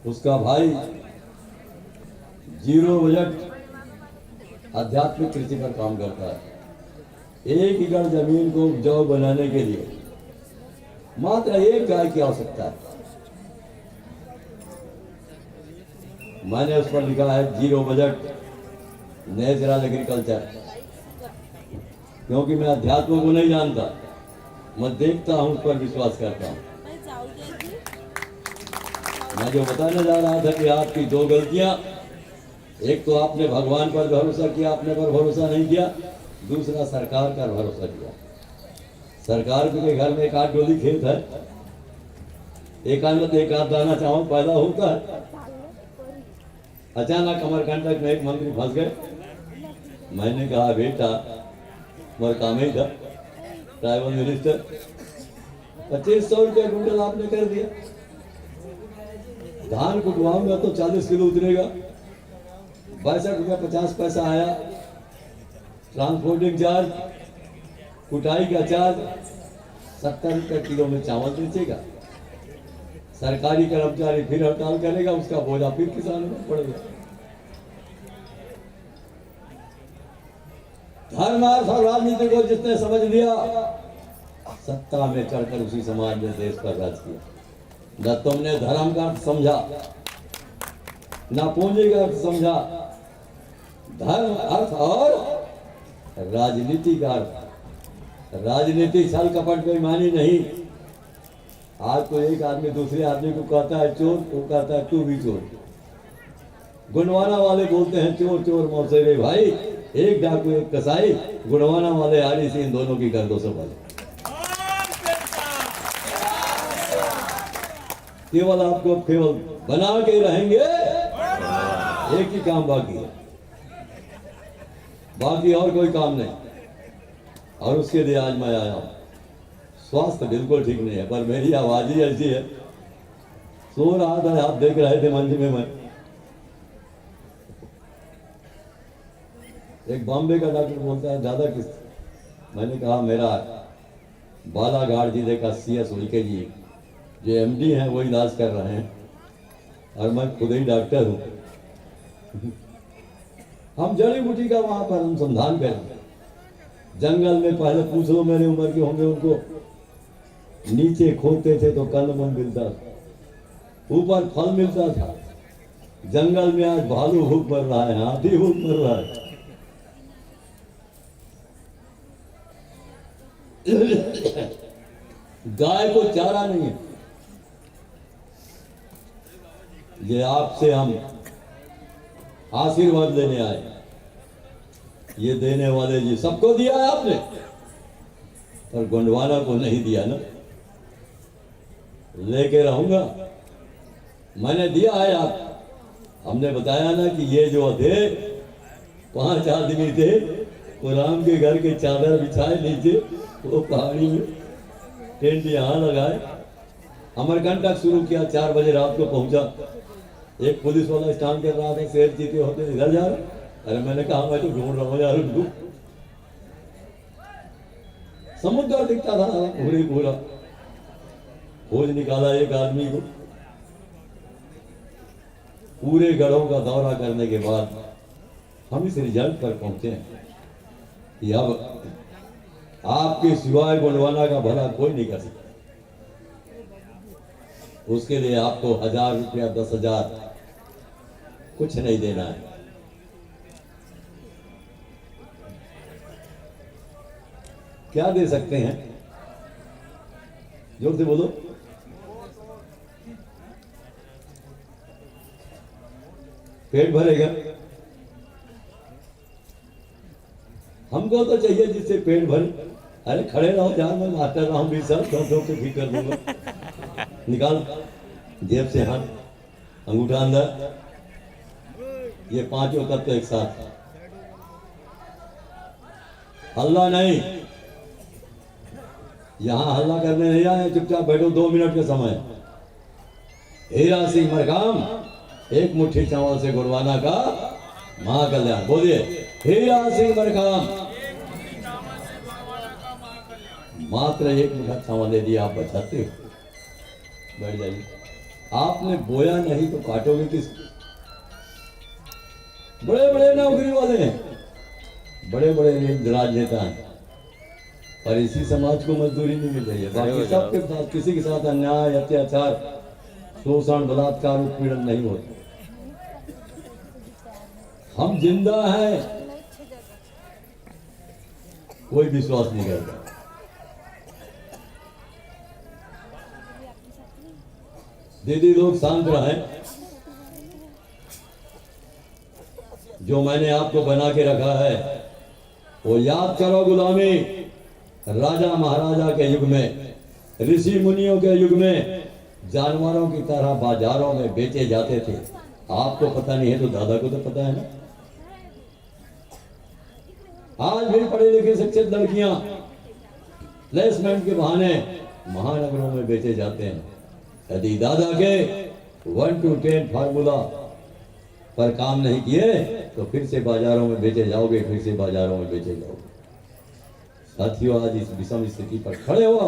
उसका भाई zero budget आध्यात्मिक कृषि पर काम करता है। 1 एकड़ जमीन को उपजाऊ बनाने के लिए मात्र 1 गाय की आवश्यकता है। मैंने उस पर लिखा है जीरो बजट नेचुरल एग्रीकल्चर, क्योंकि मैं अध्यात्म को नहीं जानता, मैं देखता हूं, उस पर विश्वास करता हूं। मैं जो बताने जा रहा था कि आपकी 2 गलतियां, एक तो आपने भगवान पर भरोसा किया, अपने पर भरोसा नहीं किया, दूसरा सरकार का भरोसा किया। सरकार के घर में 1 आध डोली खेत है, एक आध दाना चावल पैदा होता है। अचानक अमरकंटक में एक मंत्री फंस गए। मैंने कहा बेटा, मेरा काम ही था ट्राइबल मिनिस्टर, 2500 रुपया कुंटल आपने कर दिया। धान कुटवाऊंगा तो 40 किलो उतरेगा, 62 रुपया 50 पैसा आया, ट्रांसपोर्टिंग चार्ज, कुटाई का चार्ज, 70 रुपये किलो में चावल बेचेगा। सरकारी कर्मचारी फिर हड़ताल करेगा, उसका बोझा फिर किसानों पर पड़ेगा। धर्म अर्थ और राजनीति को जिसने समझ लिया, सत्ता में चढ़कर उसी समाज ने देश पर राज किया। न तुमने धर्म का अर्थ समझा, न पूंजी का अर्थ समझा। धर्म, अर्थ और राजनीति का अर्थ। राजनीति छल कपट बेईमानी नहीं। आज तो एक आदमी दूसरे आदमी को कहता है चोर, वो कहता है तू भी चोर। गुणवाना वाले बोलते हैं चोर चोर मौसेरे भाई, एक डाकू एक कसाई। गुणवाना वाले आरी से इन दोनों की कर दो सवाल। केवल आपको केवल बना के रहेंगे, एक ही काम बाकी है, बाकी और कोई काम नहीं। और उसके लिए आज मैं आया हूं। स्वास्थ्य बिल्कुल ठीक नहीं है, पर मेरी आवाज ही ऐसी है। सो रहा था, आप देख रहे थे मंच में। मैं एक बॉम्बे का डॉक्टर बोलता है दादा किस, मैंने कहा मेरा बालाघाट जिले का CS उल्के जी जो MD हैं वो इलाज कर रहे हैं, और मैं खुद ही डॉक्टर हूँ। हम जड़ी बूटी का वहां पर अनुसंधान करेंगे। जंगल में पहले पूछ लो मेरी उम्र के होंगे उनको, नीचे खोदते थे तो कंदमूल मिलता था, ऊपर फल मिलता था। जंगल में आज भालू भूख मर रहा है, हाथी भूख मर रहा है। गाय को चारा नहीं है। ये आपसे हम आशीर्वाद लेने आए। ये देने वाले जी सबको दिया है आपने, पर गोंडवाना को नहीं दिया ना। लेके रहूंगा, मैंने दिया है। आप हमने बताया ना कि ये जो थे 5 आदमी थे, वो राम के घर के चादर बिछाए नीचे, वो पहाड़ी में टेंट यहाँ लगाए, अमरकंटक शुरू किया। 4 बजे रात को पहुंचा। एक पुलिस वाला स्टैंड कर रहा था, शेर जीते होते इधर जा रहे। अरे मैंने कहा मैं तो ढूंढ रहा हूँ यार उनको। समुद्र दिखता था पूरी पूरा। खोज निकाला एक आदमी को। पूरे गढ़ों का दौरा करने के बाद हम इस रिजल्ट पर पहुंचे कि अब आपके सिवाय गोंडवाना का भला कोई नहीं कर सकता। उसके लिए आपको 1000 रुपया 10,000 कुछ नहीं देना है। क्या दे सकते हैं? जोर से बोलो। पेट भरेगा? हमको तो चाहिए जिससे पेट भरे। अरे खड़े रहो यार, मैं मास्टर रहा हूँ 20 साल, ठोक के ठीक कर दूंगा। निकाल जेब से हाथ, अंगूठा अंदर, ये 5 तत्व एक साथ। हल्ला नहीं, यहां हल्ला करने नहीं आए, चुपचाप बैठो। 2 मिनट का समय। हीरा सिंह मरकाम, एक मुट्ठी चावल से गोंडवाना का महाकल्याण। बोलिए हीरा सिंह मरकाम। मात्र 1 मुट्ठा चावल दे दिया, आप बचाते हो। बैठ जाइए। आपने बोया नहीं तो काटोगे किस? बड़े बड़े नौकरी वाले हैं, बड़े बड़े राजनेता हैं, पर इसी समाज को मजदूरी नहीं मिल रही है। बाकी सबके साथ, किसी के साथ अन्याय, अत्याचार, शोषण, बलात्कार, उत्पीड़न नहीं होता। हम जिंदा हैं, कोई विश्वास नहीं करता। दीदी लोग शांत रहें। जो मैंने आपको बना के रखा है वो याद करो। गुलामी राजा महाराजा के युग में, ऋषि मुनियों के युग में जानवरों की तरह बाजारों में बेचे जाते थे। आपको पता नहीं है तो दादा को तो पता है ना। आज भी पढ़े लिखे शिक्षित लड़कियां प्लेसमेंट के बहाने महानगरों में बेचे जाते हैं। यदि दादा के 1 to 10 फार्मूला पर काम नहीं किए तो फिर से बाजारों में बेचे जाओगे, फिर से बाजारों में बेचे जाओगे। साथियों, आज इस विषम स्थिति पर खड़े हो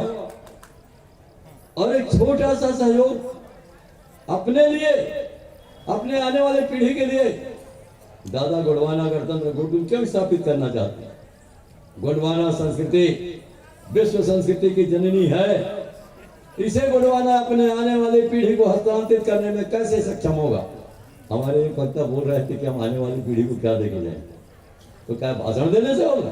और एक छोटा सा सहयोग अपने लिए, अपने आने वाले पीढ़ी के लिए दादा गोंडवाना गणतंत्र गुरुकुल क्यों स्थापित करना चाहते हैं? गोंडवाना संस्कृति विश्व संस्कृति की जननी है। इसे गोंडवाना अपने आने वाली पीढ़ी को हस्तांतरित करने में कैसे सक्षम होगा? हमारे एक वक्ता बोल रहे थे कि हम आने वाली पीढ़ी को क्या देके जाएं? तो क्या भाषण देने से होगा?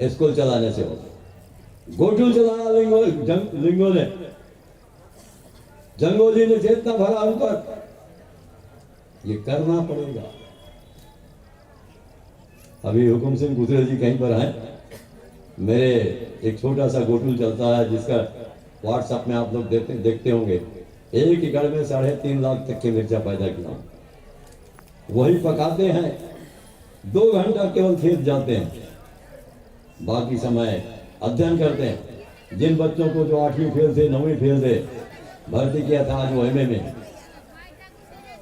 स्कूल चलाने से होगा। गोटुल चलाया लिंगो ने, जंगोली ने चेतना भरा उन पर। ये करना पड़ेगा। अभी हुकुम सिंह गुजर जी कहीं पर हैं, मेरे एक छोटा सा गोटुल चलता है जिसका व्हाट्सएप में आप लोग देखते होंगे। 1 एकड़ में 3.5 लाख तक के मिर्चा पैदा किया। वही पकाते हैं, 2 घंटा केवल खेत जाते हैं, बाकी समय अध्ययन करते हैं। जिन बच्चों को जो 8वीं फेल थे, 9वीं फेल थे, भर्ती किया था आज वो एमए में।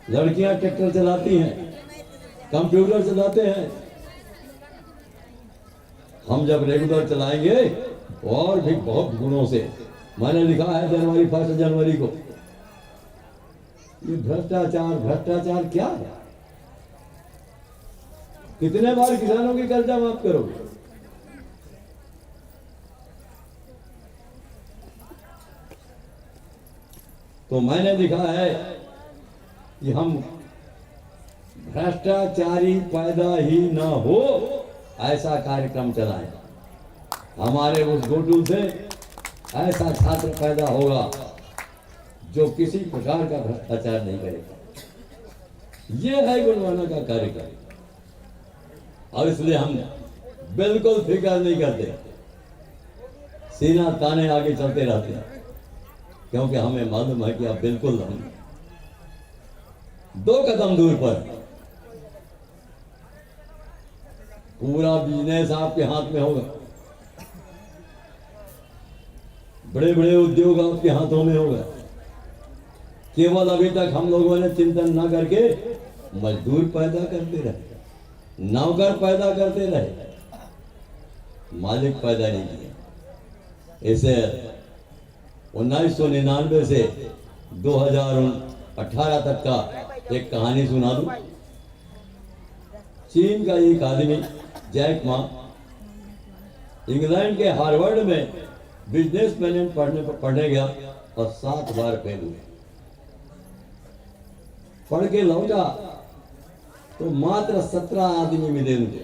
लड़कियां ट्रैक्टर चलाती हैं, कंप्यूटर चलाते हैं। हम जब रेगुलर चलाएंगे और भी बहुत गुणों से, मैंने लिखा है जनवरी 1 जनवरी को, ये भ्रष्टाचार, भ्रष्टाचार क्या है? कितने बार किसानों की कर्जा माफ करोगे? तो मैंने लिखा है कि हम भ्रष्टाचारी पैदा ही ना हो ऐसा कार्यक्रम चलाएं। हमारे उस गोटुल से ऐसा छात्र पैदा होगा जो किसी प्रकार का भ्रष्टाचार नहीं करेगा। यह है गोंडवाना का कार्यक्रम। और इसलिए हम बिल्कुल फिक्र नहीं करते, सीना ताने आगे चलते रहते हैं, क्योंकि हमें मालूम है कि आप बिल्कुल हम 2 कदम दूर पर पूरा बिजनेस आपके हाथ में होगा। बड़े बड़े उद्योग आपके हाथों में होगा। केवल अभी तक हम लोगों ने चिंतन ना करके मजदूर पैदा करते रहे, नौकर पैदा करते रहे, मालिक पैदा नहीं किए। इसे 1999 से 2018 तक का एक कहानी सुना दूं। चीन का एक आदमी जैक मा इंग्लैंड के हार्वर्ड में बिजनेस मैनेजमेंट पढ़ने गया और 7 बार फेल हुए। पढ़ के लौटा तो मात्र 17 आदमी मिले उनके।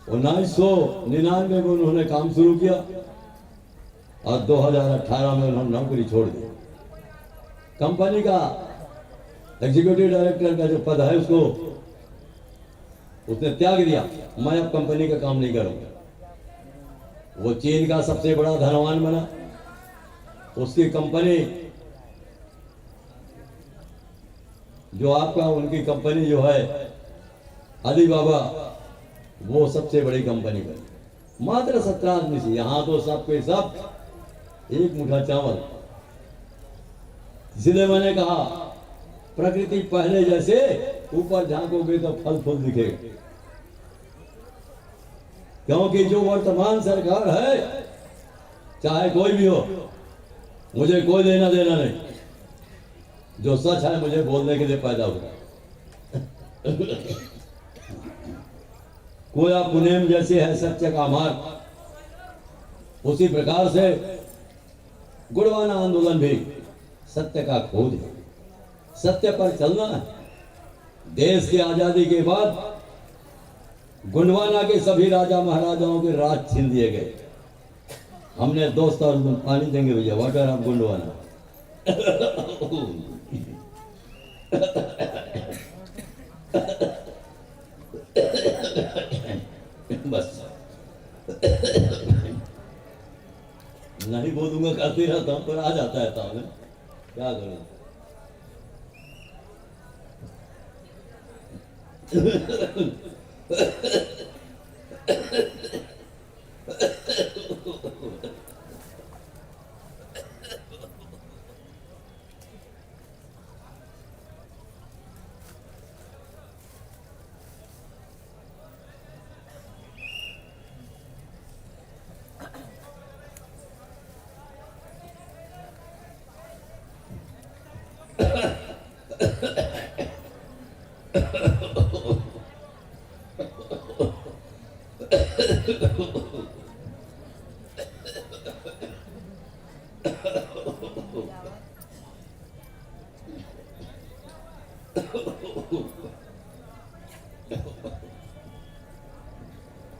1999 में उन्होंने काम शुरू किया और 2018 में उन्होंने नौकरी छोड़ दी। कंपनी का एग्जीक्यूटिव डायरेक्टर का जो पद है उसको उसने त्याग दिया। मैं अब कंपनी का काम नहीं करूंगा। वो चीन का सबसे बड़ा धनवान बना। उसकी कंपनी जो आपका, उनकी कंपनी जो है अलीबाबा, वो सबसे बड़ी कंपनी बनी। मात्र 17 आदमी से। यहां तो सबके सब एक मुठा चावल। इसलिए मैंने कहा प्रकृति पहले जैसे ऊपर झांकोगे तो फल फूल दिखेगा। क्योंकि जो वर्तमान सरकार है चाहे कोई भी हो, मुझे कोई लेना देना नहीं। जो सच है मुझे बोलने के लिए पैदा हुआ। कोया पुनेम जैसे है सत्य का मार्ग, उसी प्रकार से गुणवाना आंदोलन भी सत्य का खोज है। सत्य पर चलना है। देश की आजादी के बाद गुंडवाना के सभी राजा महाराजाओं के राज छीन दिए गए। हमने दोस्त और पानी देंगे भैया, वाटर ऑफ गुंडवाना। बस नहीं बोलूंगा, करते रहता हूं, पर आ जाता है ताव में, क्या करूं।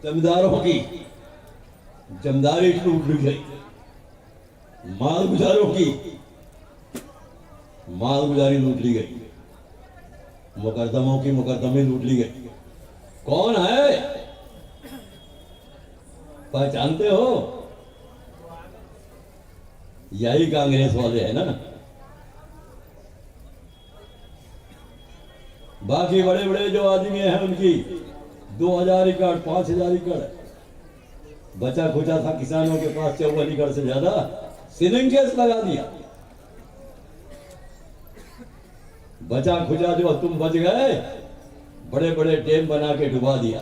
जमींदारों की जमींदारी टूट गई, मालगुजारों की मालगुजारी लूट ली गई, मुकदमों की मुकदमे लूट ली गई। कौन है, पहचानते हो? यही कांग्रेस वाले हैं ना। बाकी बड़े बड़े जो आदमी हैं उनकी 2000 एकड़ 5000 एकड़ बचा खुचा था किसानों के पास, 54 एकड़ से ज्यादा सीलिंग केस लगा दिया। बचा खुचा जो तुम बच गए, बड़े बड़े डैम बना के डुबा दिया,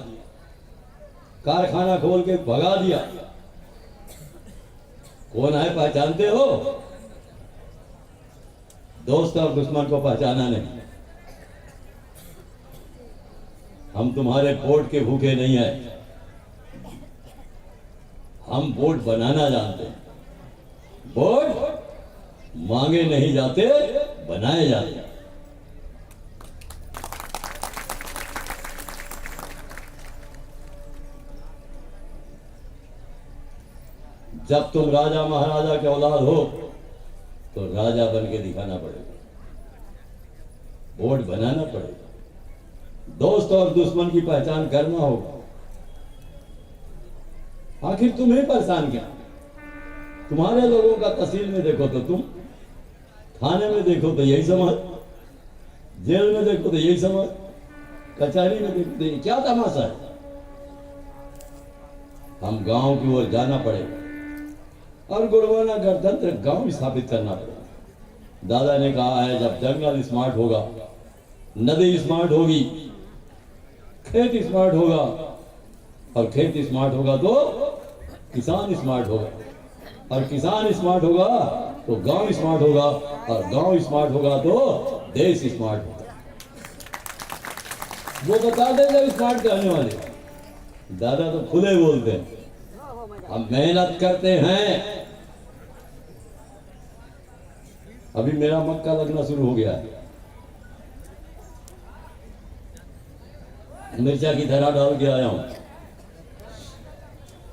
कारखाना खोल के भगा दिया। कौन है, पहचानते हो? दोस्त और दुश्मन को पहचाना नहीं। हम तुम्हारे वोट के भूखे नहीं हैं, हम वोट बनाना जानते हैं। वोट मांगे नहीं जाते, बनाए जाते हैं। जब तुम राजा महाराजा के औलाद हो तो राजा बन के दिखाना पड़ेगा, वोट बनाना पड़ेगा, दोस्त और दुश्मन की पहचान करना होगा। आखिर तुम्हें परेशान क्या? तुम्हारे लोगों का तहसील में देखो तो तुम, थाने में देखो तो यही समझ, जेल में देखो तो यही समझ, कचहरी में देखो तो यही। क्या तमाशा है? हम गांव की ओर जाना पड़ेगा और गुणवाना गणतंत्र गांव स्थापित करना पड़ेगा। दादा ने कहा है, जब जंगल स्मार्ट होगा, नदी स्मार्ट होगी, खेत स्मार्ट होगा, और खेत स्मार्ट होगा तो किसान स्मार्ट होगा, और किसान स्मार्ट होगा तो गांव स्मार्ट होगा, और गांव स्मार्ट होगा तो देश स्मार्ट होगा। वो बता दें जब स्मार्ट कहने वाले, दादा तो खुले बोलते हैं। हम मेहनत करते हैं। अभी मेरा मक्का लगना शुरू हो गया है, मिर्चा की धरा डाल के आया हूं।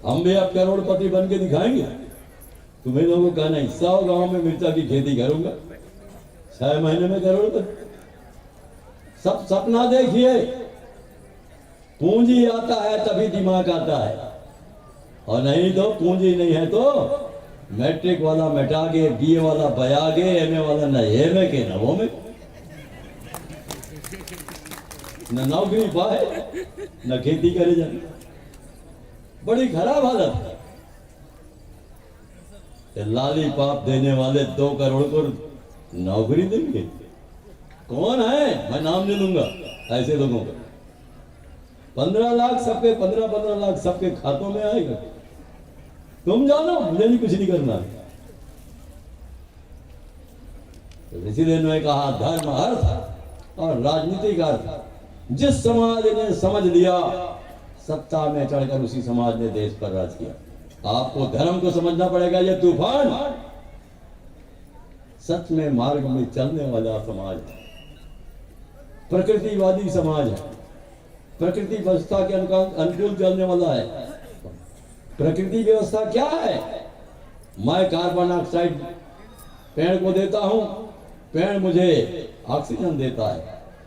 हम भी अब करोड़पति बन के दिखाएंगे। तुम्हें लोगों का नहीं, 100 गांव में मिर्चा की खेती करूंगा, 6 महीने में करोड़पति। सब सपना देखिए, पूंजी आता है तभी दिमाग आता है, और नहीं तो पूंजी नहीं है तो मैट्रिक वाला मिटा के, बीए वाला बया के, एमए वाला न एमए के न वो में, न नौकरी पाए न खेती करे जाए। बड़ी खराब हालत है। लाली पाप देने वाले 2 करोड़ को नौकरी देंगे? कौन है? मैं नाम नहीं लूंगा ऐसे लोगों का। 15 लाख सबके, 15-15 लाख सबके खातों में आएगा। तुम जानो, मुझे नहीं कुछ नहीं करना। तो इसीलिए उन्होंने कहा धर्म अर्थ और राजनीतिक अर्थ जिस समाज ने समझ लिया, सत्ता में चढ़कर उसी समाज ने देश पर राज किया। आपको धर्म को समझना पड़ेगा। ये तूफान सच में मार्ग में चलने वाला समाज है, प्रकृतिवादी समाज है, प्रकृति व्यवस्था के अनुकूल चलने वाला है। प्रकृति व्यवस्था क्या है? मैं कार्बन ऑक्साइड पेड़ को देता हूं, पेड़ मुझे ऑक्सीजन देता है।